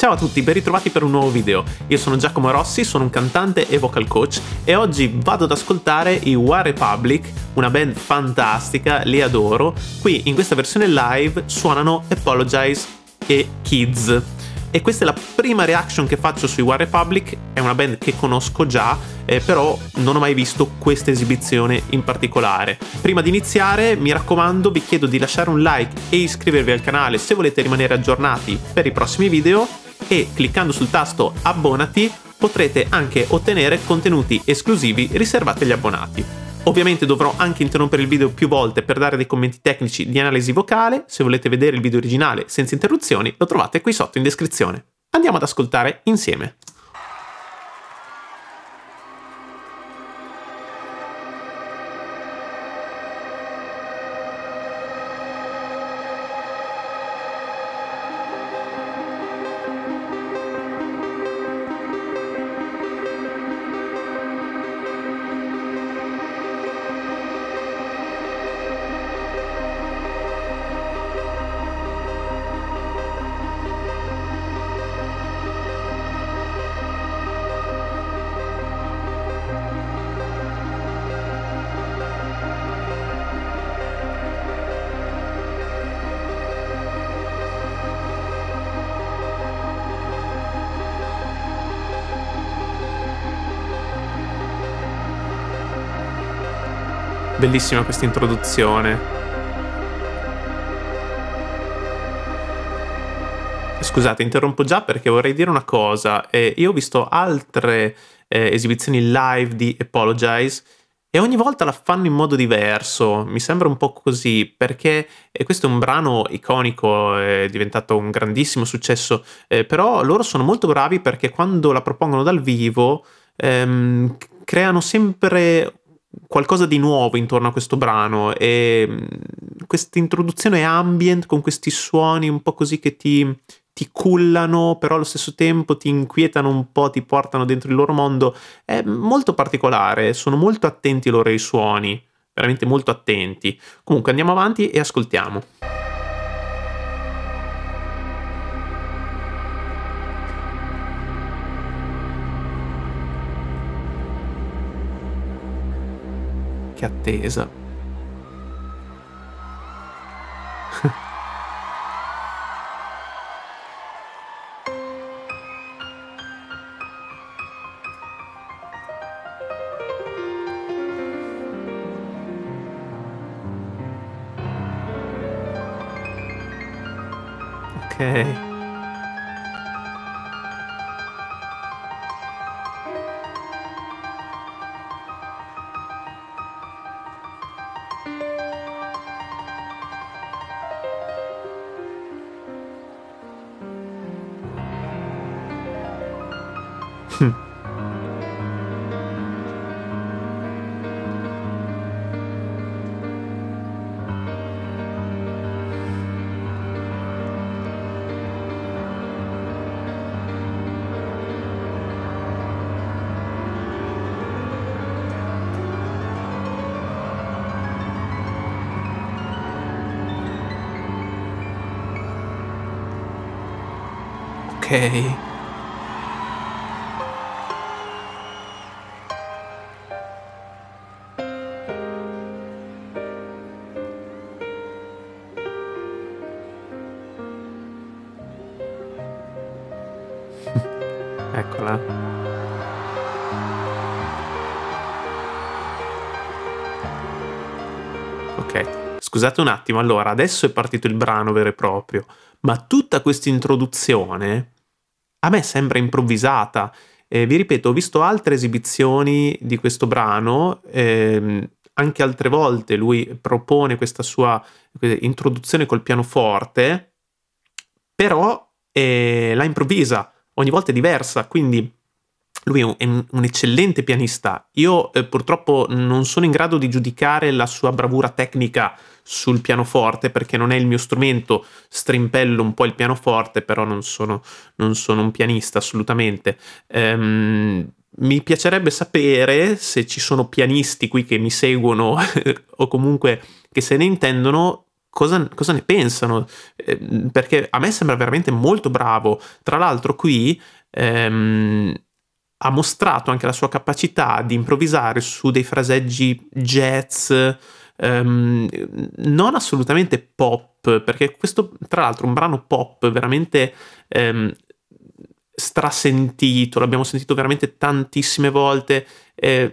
Ciao a tutti, ben ritrovati per un nuovo video. Io sono Giacomo Rossi, sono un cantante e vocal coach e oggi vado ad ascoltare i OneRepublic, una band fantastica, li adoro. Qui in questa versione live suonano Apologize e Kids. E questa è la prima reaction che faccio sui OneRepublic, è una band che conosco già, però non ho mai visto questa esibizione in particolare. Prima di iniziare, mi raccomando, vi chiedo di lasciare un like e iscrivervi al canale se volete rimanere aggiornati per i prossimi video e cliccando sul tasto abbonati potrete anche ottenere contenuti esclusivi riservati agli abbonati. Ovviamente dovrò anche interrompere il video più volte per dare dei commenti tecnici di analisi vocale. Se volete vedere il video originale senza interruzioni lo trovate qui sotto in descrizione. Andiamo ad ascoltare insieme. Bellissima questa introduzione. Scusate, interrompo già perché vorrei dire una cosa. Io ho visto altre esibizioni live di Apologize e ogni volta la fanno in modo diverso. Mi sembra un po' così perché questo è un brano iconico, è diventato un grandissimo successo, però loro sono molto bravi perché quando la propongono dal vivo creano sempre qualcosa di nuovo intorno a questo brano e questa introduzione ambient con questi suoni un po' così che ti cullano però allo stesso tempo ti inquietano un po', ti portano dentro il loro mondo, è molto particolare, sono molto attenti loro ai suoni, veramente molto attenti. Comunque andiamo avanti e ascoltiamo. Che attesa. Ok. Ok. Eccola. Ok, scusate un attimo, allora adesso è partito il brano vero e proprio, ma tutta questa introduzione a me sembra improvvisata. Vi ripeto, ho visto altre esibizioni di questo brano, anche altre volte lui propone questa sua introduzione col pianoforte, però la improvvisa, ogni volta è diversa, quindi lui è un eccellente pianista. Io purtroppo non sono in grado di giudicare la sua bravura tecnica sul pianoforte perché non è il mio strumento, strimpello un po' il pianoforte, però non sono un pianista assolutamente. Mi piacerebbe sapere se ci sono pianisti qui che mi seguono o comunque che se ne intendono cosa ne pensano, perché a me sembra veramente molto bravo. Tra l'altro qui ha mostrato anche la sua capacità di improvvisare su dei fraseggi jazz, non assolutamente pop, perché questo tra l'altro è un brano pop veramente strasentito, l'abbiamo sentito veramente tantissime volte, è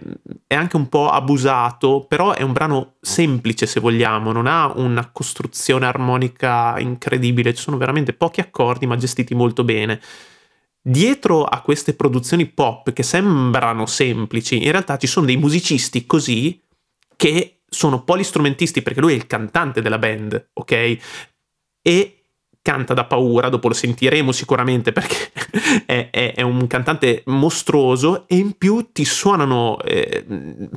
anche un po' abusato, però è un brano semplice se vogliamo, non ha una costruzione armonica incredibile, ci sono veramente pochi accordi ma gestiti molto bene. Dietro a queste produzioni pop che sembrano semplici, in realtà ci sono dei musicisti così che sono polistrumentisti, perché lui è il cantante della band, ok? E canta da paura, dopo lo sentiremo sicuramente perché è un cantante mostruoso, e in più ti suonano,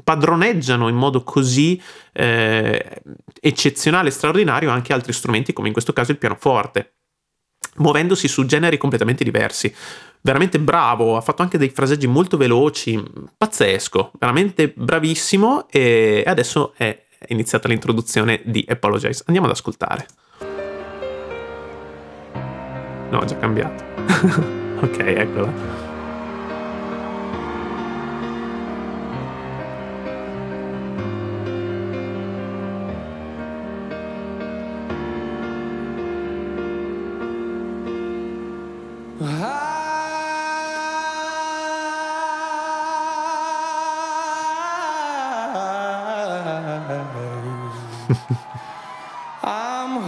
padroneggiano in modo così eccezionale e straordinario anche altri strumenti, come in questo caso il pianoforte, muovendosi su generi completamente diversi. Veramente bravo, ha fatto anche dei fraseggi molto veloci, pazzesco, veramente bravissimo, e adesso è iniziata l'introduzione di Apologize. Andiamo ad ascoltare. No, ho già cambiato. Ok, eccola. I'm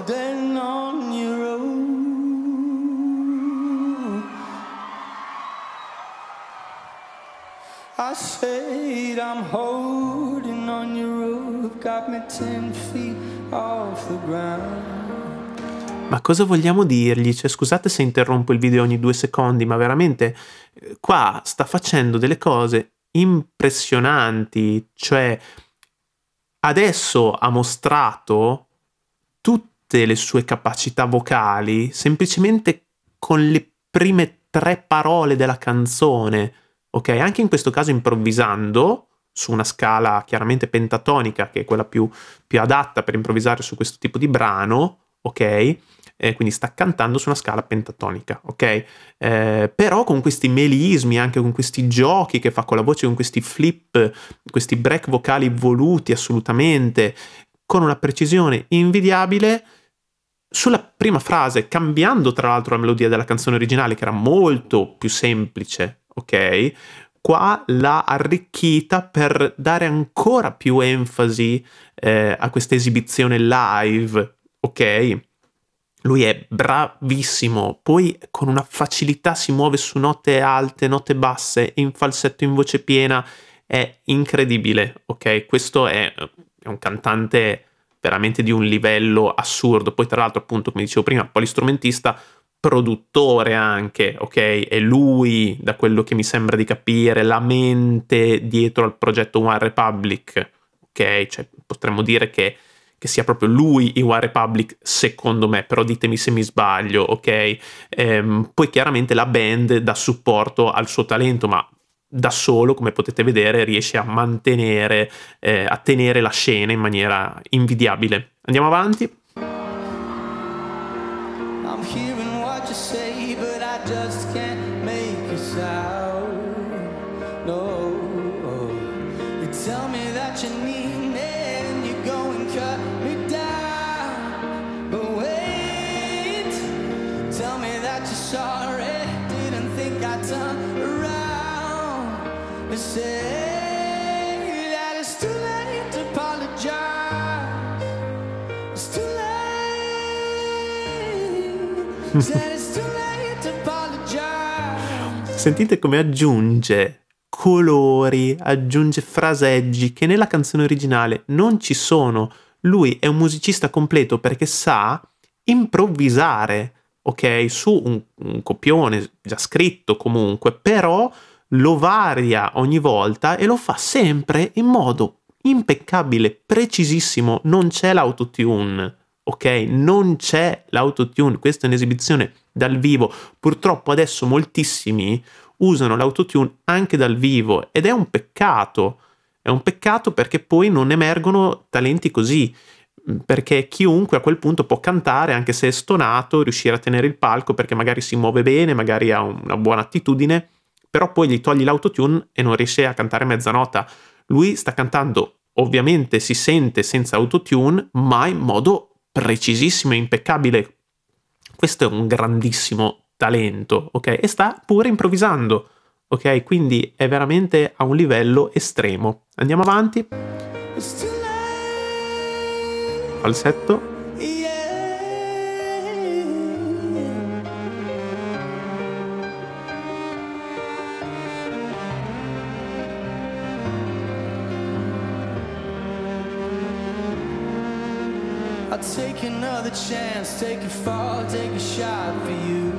holding on your own. I said I'm holding on your rope, got me 10 feet off the ground. Ma cosa vogliamo dirgli? Cioè, scusate se interrompo il video ogni 2 secondi, ma veramente qua sta facendo delle cose impressionanti. Cioè, adesso ha mostrato tutte le sue capacità vocali semplicemente con le prime 3 parole della canzone, ok? Anche in questo caso improvvisando su una scala chiaramente pentatonica, che è quella più adatta per improvvisare su questo tipo di brano, ok? Quindi sta cantando su una scala pentatonica, ok? Però con questi melismi, anche con questi giochi che fa con la voce, con questi flip, questi break vocali voluti assolutamente, con una precisione invidiabile, sulla prima frase, cambiando tra l'altro la melodia della canzone originale, che era molto più semplice, ok? Qua l'ha arricchita per dare ancora più enfasi a questa esibizione live, ok? Lui è bravissimo, poi con una facilità si muove su note alte, note basse, in falsetto, in voce piena, è incredibile, ok? Questo è un cantante veramente di un livello assurdo. Poi tra l'altro, appunto, come dicevo prima, polistrumentista, produttore anche, ok? È lui, da quello che mi sembra di capire, la mente dietro al progetto One Republic, ok? Cioè potremmo dire che sia proprio lui i One Republic, secondo me, però ditemi se mi sbaglio, ok? Poi chiaramente la band dà supporto al suo talento, ma da solo, come potete vedere, riesce a mantenere, a tenere la scena in maniera invidiabile. Andiamo avanti. I'm hearing what you say, but I just can't make a sound. No, you tell me that you need me and you go and cut me down. But wait, tell me that you're sorry, didn't think I'd turn around and say that it's too late to apologize. It's too late. Said it's too late to apologize. Sentite come aggiunge colori, aggiunge fraseggi che nella canzone originale non ci sono. Lui è un musicista completo perché sa improvvisare, ok? Su un copione già scritto comunque, però lo varia ogni volta e lo fa sempre in modo impeccabile, precisissimo, non c'è l'autotune, ok? Non c'è l'autotune, questa è un'esibizione dal vivo. Purtroppo adesso moltissimi usano l'autotune anche dal vivo ed è un peccato perché poi non emergono talenti così, perché chiunque a quel punto può cantare anche se è stonato, riuscire a tenere il palco perché magari si muove bene, magari ha una buona attitudine, però poi gli togli l'autotune e non riesce a cantare mezza nota. Lui sta cantando, ovviamente si sente senza autotune, ma in modo precisissimo e impeccabile. Questo è un grandissimo talento, ok? E sta pure improvvisando, ok? Quindi è veramente a un livello estremo. Andiamo avanti. Falsetto. I'll take another chance, take a fall, take a shot for you.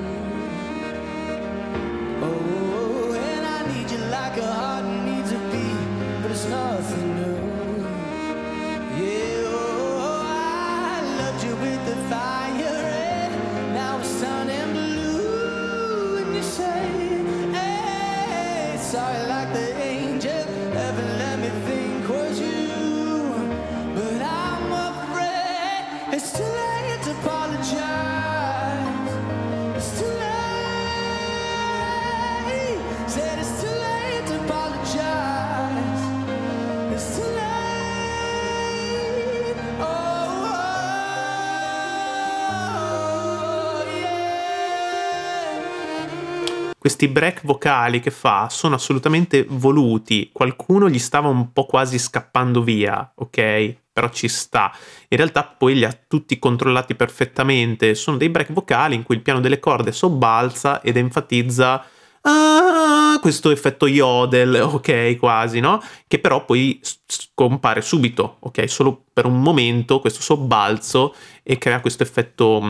Oh, and I need you like a heart needs a beat, but it's nothing new. Yeah, oh, I loved you with the fire, and now it's turning blue. And you say, hey, sorry like the angel ever let me think was you, but I'm afraid it's too late to apologize. It's too late. Said it's too late to apologize. It's too late. Oh, yeah. Questi break vocali che fa sono assolutamente voluti, qualcuno gli stava un po' quasi scappando via, ok? Però ci sta. In realtà poi li ha tutti controllati perfettamente, sono dei break vocali in cui il piano delle corde sobbalza ed enfatizza questo effetto yodel, ok, quasi, no? Che però poi scompare subito, ok? Solo per un momento questo sobbalzo e crea questo effetto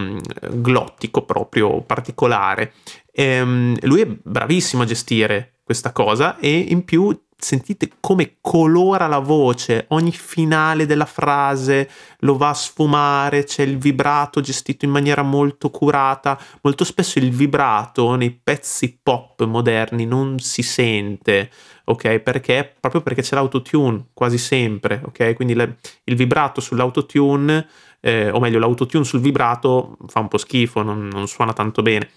glottico proprio particolare. Lui è bravissimo a gestire questa cosa e in più sentite come colora la voce, ogni finale della frase lo va a sfumare, c'è il vibrato gestito in maniera molto curata. Molto spesso il vibrato nei pezzi pop moderni non si sente, ok? Perché? Proprio perché c'è l'autotune, quasi sempre, ok? Quindi il vibrato sull'autotune, o meglio l'autotune sul vibrato fa un po' schifo, non suona tanto bene.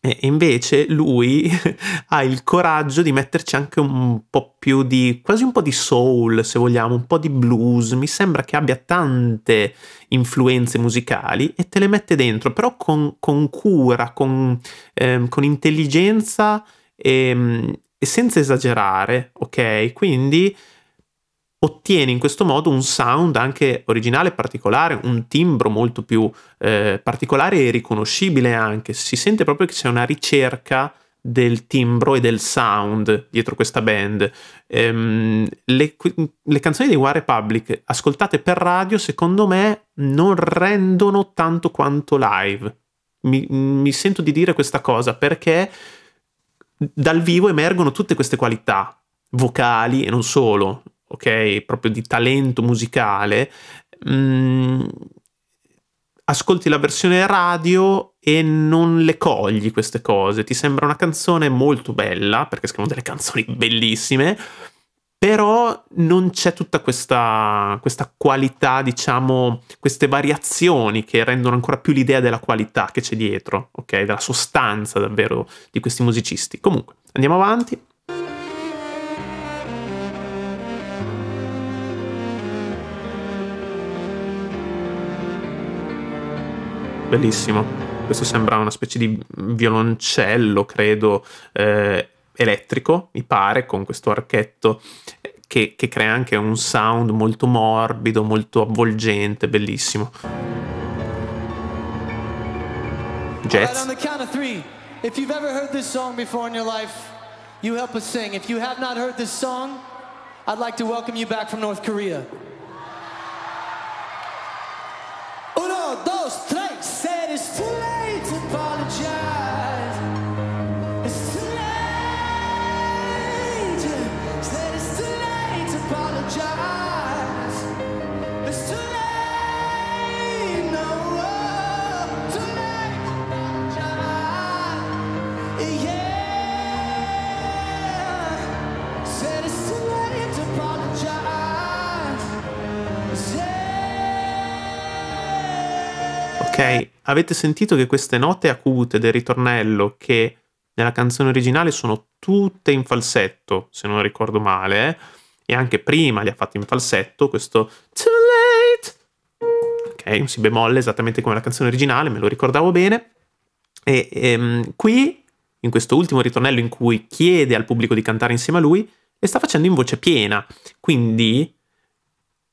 E invece lui ha il coraggio di metterci anche un po' più di, quasi un po' di soul, se vogliamo, un po' di blues. Mi sembra che abbia tante influenze musicali e te le mette dentro, però con cura, con intelligenza e senza esagerare, ok? Quindi ottieni in questo modo un sound anche originale e particolare, un timbro molto più particolare e riconoscibile anche. Si sente proprio che c'è una ricerca del timbro e del sound dietro questa band. Le canzoni di OneRepublic ascoltate per radio, secondo me, non rendono tanto quanto live. Mi sento di dire questa cosa perché dal vivo emergono tutte queste qualità vocali e non solo, ok, proprio di talento musicale. Ascolti la versione radio e non le cogli queste cose, ti sembra una canzone molto bella, perché scrivono delle canzoni bellissime, però non c'è tutta questa qualità, diciamo, queste variazioni che rendono ancora più l'idea della qualità che c'è dietro, ok, della sostanza davvero di questi musicisti. Comunque, andiamo avanti. Bellissimo, questo sembra una specie di violoncello, credo, elettrico, mi pare, con questo archetto che crea anche un sound molto morbido, molto avvolgente, bellissimo. Jazz. On the count of three, if you've ever heard this song before in your life, you help us sing. If you have not heard this song, I'd like to welcome you back from North Korea. 1, 2, 3. Said it's too late to apologize. It's too late. Said it's too late to apologize. Ok, avete sentito che queste note acute del ritornello, che nella canzone originale sono tutte in falsetto, se non ricordo male, e anche prima li ha fatti in falsetto, questo too late, ok, un si bemolle esattamente come la canzone originale, me lo ricordavo bene, e qui, in questo ultimo ritornello in cui chiede al pubblico di cantare insieme a lui, le sta facendo in voce piena, quindi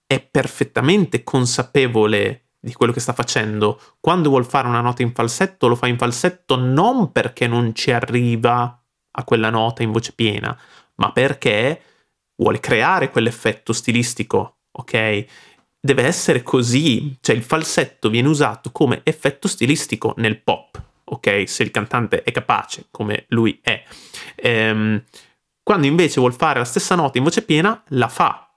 è perfettamente consapevole di quello che sta facendo. Quando vuol fare una nota in falsetto, lo fa in falsetto non perché non ci arriva a quella nota in voce piena, ma perché vuole creare quell'effetto stilistico, ok? Deve essere così, cioè il falsetto viene usato come effetto stilistico nel pop, ok? Se il cantante è capace, come lui è. Quando invece vuol fare la stessa nota in voce piena, la fa.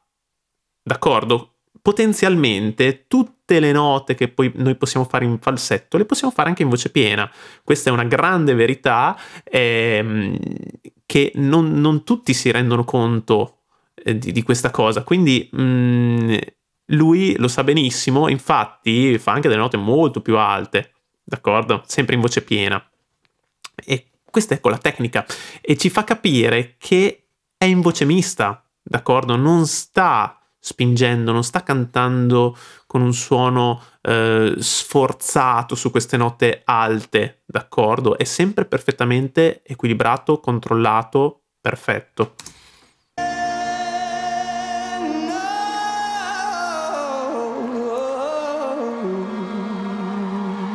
D'accordo? Potenzialmente tutte le note che poi noi possiamo fare in falsetto le possiamo fare anche in voce piena. Questa è una grande verità che non tutti si rendono conto di questa cosa. Quindi lui lo sa benissimo, infatti fa anche delle note molto più alte, d'accordo? Sempre in voce piena. E questa è la tecnica e ci fa capire che è in voce mista, d'accordo? Non sta spingendo, non sta cantando con un suono sforzato su queste note alte, d'accordo? È sempre perfettamente equilibrato, controllato, perfetto.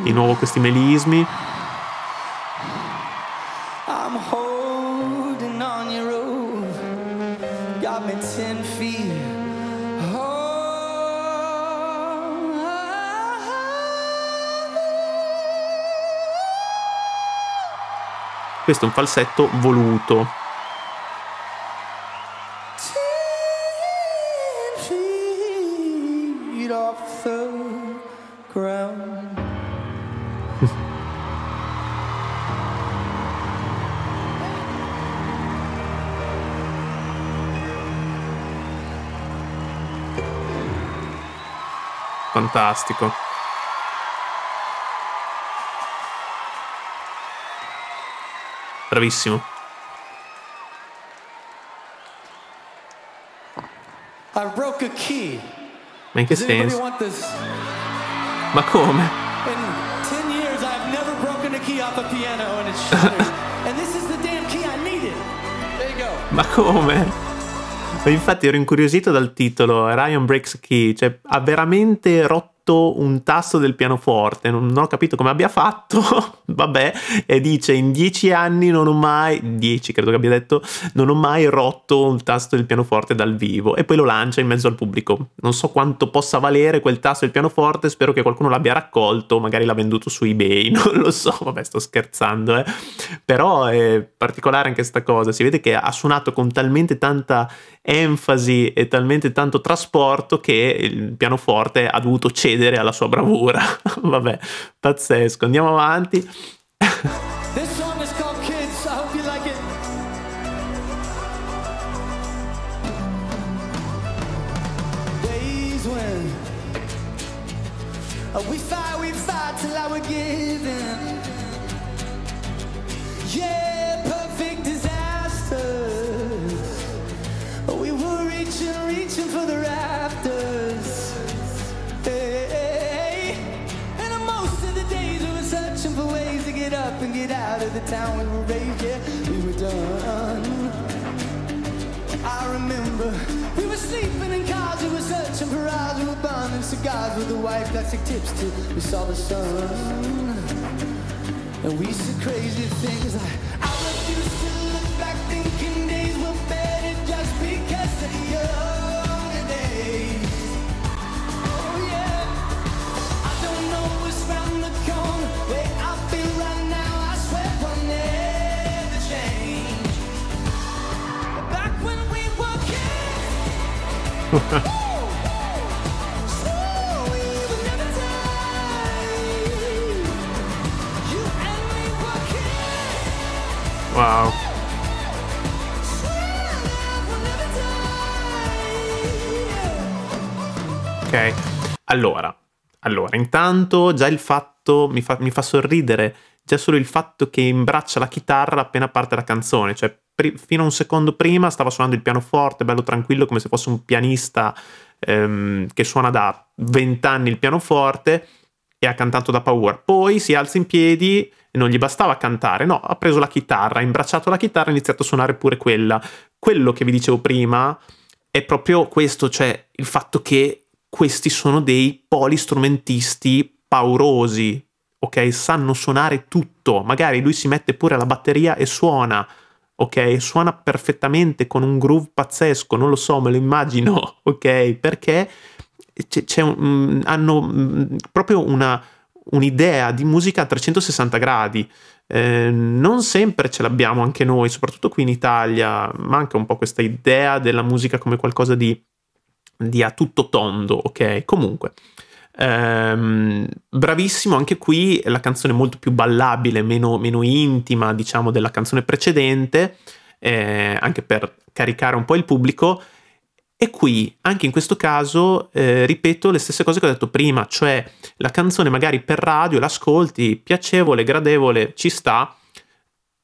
Di nuovo questi melismi. I'm holding on your rope, got me 10 feet. Questo è un falsetto voluto. 10 feet off the ground. Fantastico. Bravissimo. I broke a key. Ma in che Does anybody senso? want this? Ma come? In 10 years I've never broken a key off a piano and it's shattered. And this is the damn key I needed. There you go. Ma come? Ma infatti ero incuriosito dal titolo, Ryan Breaks a Key, cioè ha veramente rotto un tasto del pianoforte, non ho capito come abbia fatto, vabbè, e dice in 10 anni non ho mai, 10 credo che abbia detto, non ho mai rotto un tasto del pianoforte dal vivo, e poi lo lancia in mezzo al pubblico. Non so quanto possa valere quel tasto del pianoforte, spero che qualcuno l'abbia raccolto, magari l'ha venduto su eBay, non lo so, vabbè sto scherzando, però è particolare anche sta cosa, si vede che ha suonato con talmente tanta enfasi e talmente tanto trasporto che il pianoforte ha dovuto cedere alla sua bravura. Vabbè, pazzesco. Andiamo avanti. This song is called Kids. I hope you like it. Days when we fight till I were given. Yeah, perfect disasters. We were reaching for the rafters. Hey. And most of the days we were searching for ways to get up and get out of the town we were raised. Yeah, we were done. I remember we were sleeping in cars, we were searching for ours, we were burning cigars with the white plastic tips till we saw the sun. And we said crazy things like, I refuse to look back thinking days were better just because of the younger days. Oh yeah, I don't know what's round the corner, where I feel right now, I swear will never change. Back when we were kids. Wow. Ok, allora, Allora, intanto già il fatto mi fa sorridere, già solo il fatto che imbraccia la chitarra appena parte la canzone, cioè fino a un secondo prima stava suonando il pianoforte, bello tranquillo, come se fosse un pianista che suona da 20 anni il pianoforte e ha cantato da paura. Poi si alza in piedi e non gli bastava cantare, no, ha preso la chitarra, ha imbracciato la chitarra e ha iniziato a suonare pure quella. Quello che vi dicevo prima è proprio questo, cioè il fatto che questi sono dei polistrumentisti paurosi, ok? Sanno suonare tutto, magari lui si mette pure la batteria e suona, ok? Suona perfettamente con un groove pazzesco, non lo so, me lo immagino, ok? Perché hanno proprio un'idea di musica a 360 gradi. Non sempre ce l'abbiamo anche noi, soprattutto qui in Italia, manca un po' questa idea della musica come qualcosa di a tutto tondo, ok? Comunque, bravissimo anche qui, la canzone è molto più ballabile, meno intima, diciamo, della canzone precedente, anche per caricare un po' il pubblico. E qui, anche in questo caso, ripeto le stesse cose che ho detto prima, cioè la canzone magari per radio l'ascolti, piacevole, gradevole, ci sta,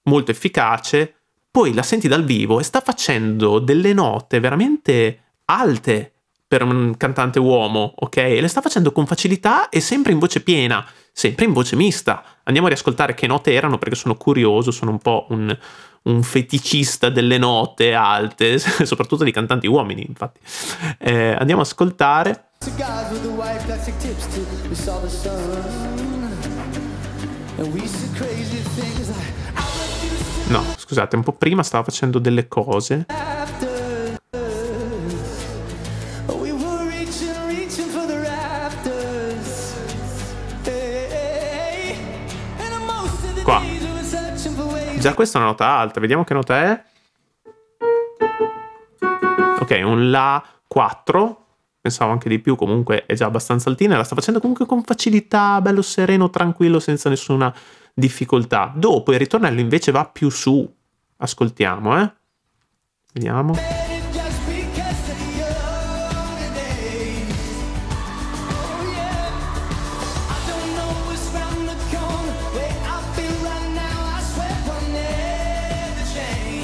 molto efficace, poi la senti dal vivo e sta facendo delle note veramente alte per un cantante uomo, ok? E le sta facendo con facilità e sempre in voce piena, sempre in voce mista. Andiamo a riascoltare che note erano perché sono curioso, sono un po' un feticista delle note alte, soprattutto di cantanti uomini, infatti. Andiamo ad ascoltare. No, scusate, un po' prima stava facendo delle cose. Qua. Già questa è una nota alta, vediamo che nota è. Ok, un La 4, pensavo anche di più, comunque è già abbastanza altina, e la sta facendo comunque con facilità, bello sereno, tranquillo, senza nessuna difficoltà. Dopo il ritornello invece va più su, ascoltiamo, vediamo.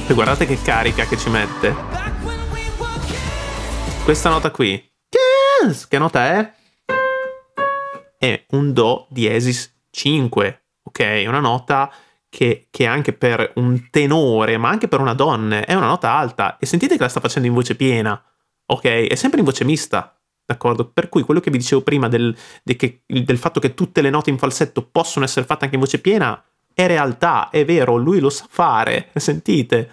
E guardate che carica che ci mette. Questa nota qui. Che nota è? È un Do diesis 5. Ok? È una nota che anche per un tenore, ma anche per una donna, è una nota alta. E sentite che la sta facendo in voce piena. Ok? È sempre in voce mista. D'accordo? Per cui quello che vi dicevo prima del fatto che tutte le note in falsetto possono essere fatte anche in voce piena è realtà, è vero, lui lo sa fare, sentite.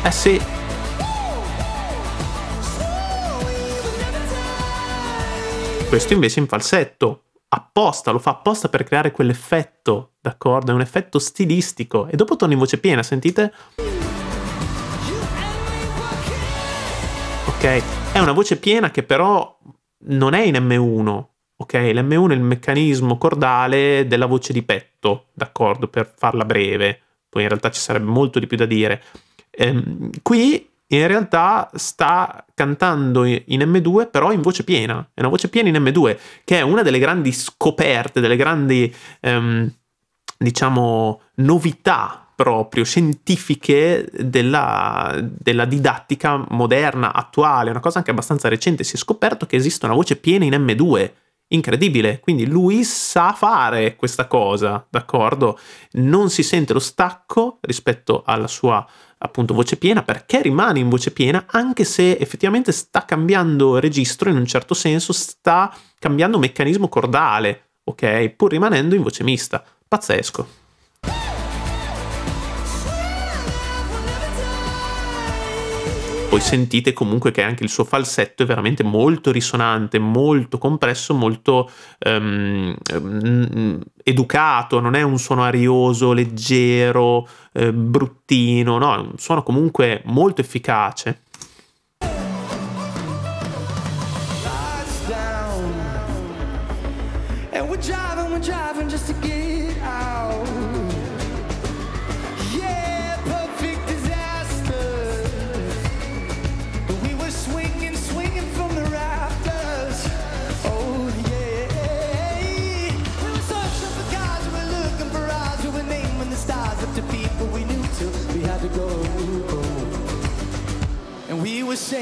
Sì. Questo invece in falsetto, apposta, lo fa apposta per creare quell'effetto, d'accordo? È un effetto stilistico. E dopo torna in voce piena, sentite? Ok, è una voce piena che però non è in M1. Ok, l'M1 è il meccanismo cordale della voce di petto, d'accordo, per farla breve, poi in realtà ci sarebbe molto di più da dire. Qui in realtà sta cantando in M2 però in voce piena, è una voce piena in M2, che è una delle grandi scoperte, delle grandi, diciamo, novità proprio scientifiche della didattica moderna, attuale, una cosa anche abbastanza recente. Si è scoperto che esiste una voce piena in M2, incredibile, quindi lui sa fare questa cosa, d'accordo? Non si sente lo stacco rispetto alla sua, appunto, voce piena, perché rimane in voce piena, anche se effettivamente sta cambiando registro, in un certo senso sta cambiando meccanismo cordale, ok? Pur rimanendo in voce mista. Pazzesco. Poi sentite comunque che anche il suo falsetto è veramente molto risonante, molto compresso, molto educato, non è un suono arioso, leggero, bruttino, no, è un suono comunque molto efficace.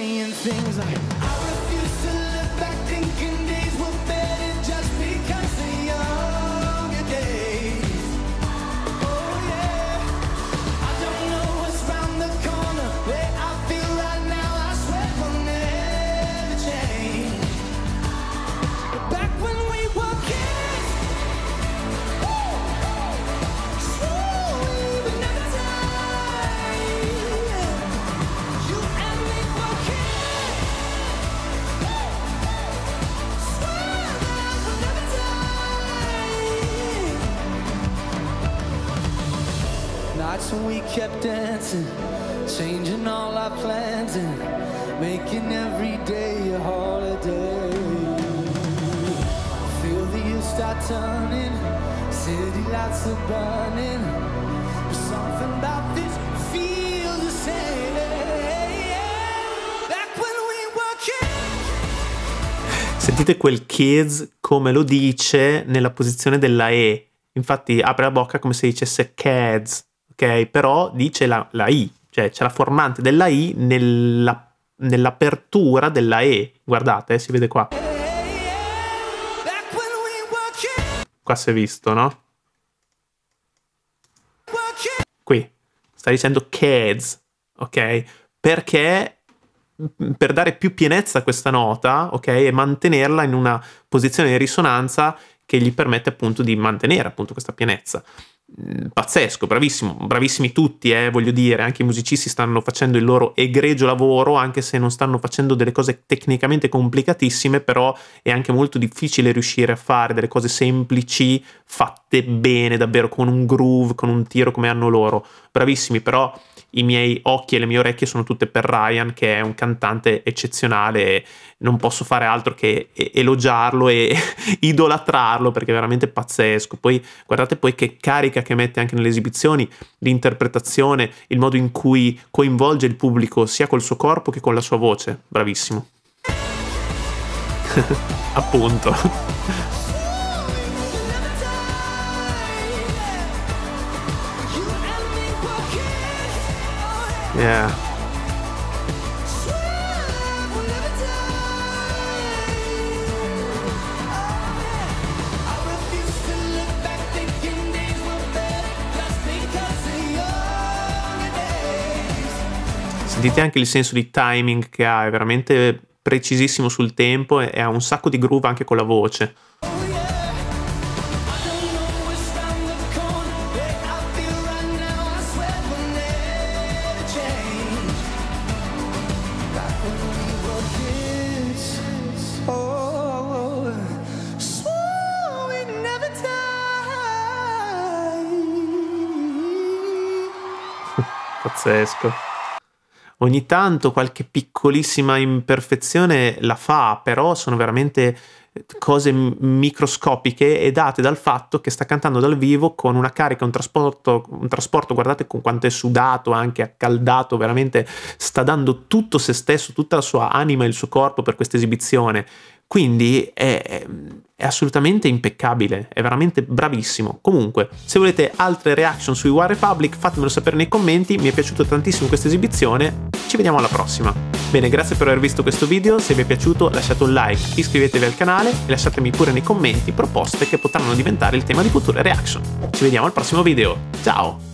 saying things like, I refuse to look back thinking days were better just because the younger days. Oh yeah, I don't know what's round the corner. Where I feel right now, I swear will never change. But back when we were kids, swore we would never die. You and me were kids, swore that we'll never die. Nights when we kept dancing, changing all our plans and making every day a holiday. Feel the years start turning, city lights are burning. But something about this feels the same. Back when we were kids. Sentite quel kids come lo dice nella posizione della E. Infatti apre la bocca come se dicesse kids, ok? Però dice la I, cioè c'è la formante della I nell'apertura della E. Guardate, si vede qua. Back when we were kids. Qua si è visto, no? Qui sta dicendo kids, ok? Perché per dare più pienezza a questa nota, ok? E mantenerla in una posizione di risonanza che gli permette appunto di mantenere appunto questa pienezza. Pazzesco, bravissimo, bravissimi tutti, voglio dire, anche i musicisti stanno facendo il loro egregio lavoro, anche se non stanno facendo delle cose tecnicamente complicatissime, però è anche molto difficile riuscire a fare delle cose semplici fatte bene, davvero con un groove, con un tiro come hanno loro. Bravissimi, però i miei occhi e le mie orecchie sono tutte per Ryan, che è un cantante eccezionale, e non posso fare altro che elogiarlo e idolatrarlo, perché è veramente pazzesco. Poi guardate poi che carica che mette anche nelle esibizioni, l'interpretazione, il modo in cui coinvolge il pubblico sia col suo corpo che con la sua voce. Bravissimo. Appunto. Yeah. Sentite anche il senso di timing che ha, è veramente precisissimo sul tempo e ha un sacco di groove anche con la voce. Pazzesco. Ogni tanto qualche piccolissima imperfezione la fa, però sono veramente cose microscopiche e date dal fatto che sta cantando dal vivo con una carica, un trasporto, guardate con quanto è sudato, anche accaldato, veramente sta dando tutto se stesso, tutta la sua anima e il suo corpo per questa esibizione. Quindi è assolutamente impeccabile, è veramente bravissimo. Comunque, se volete altre reaction sui OneRepublic, fatemelo sapere nei commenti, mi è piaciuto tantissimo questa esibizione, ci vediamo alla prossima. Bene, grazie per aver visto questo video, se vi è piaciuto lasciate un like, iscrivetevi al canale e lasciatemi pure nei commenti proposte che potranno diventare il tema di future reaction. Ci vediamo al prossimo video, ciao!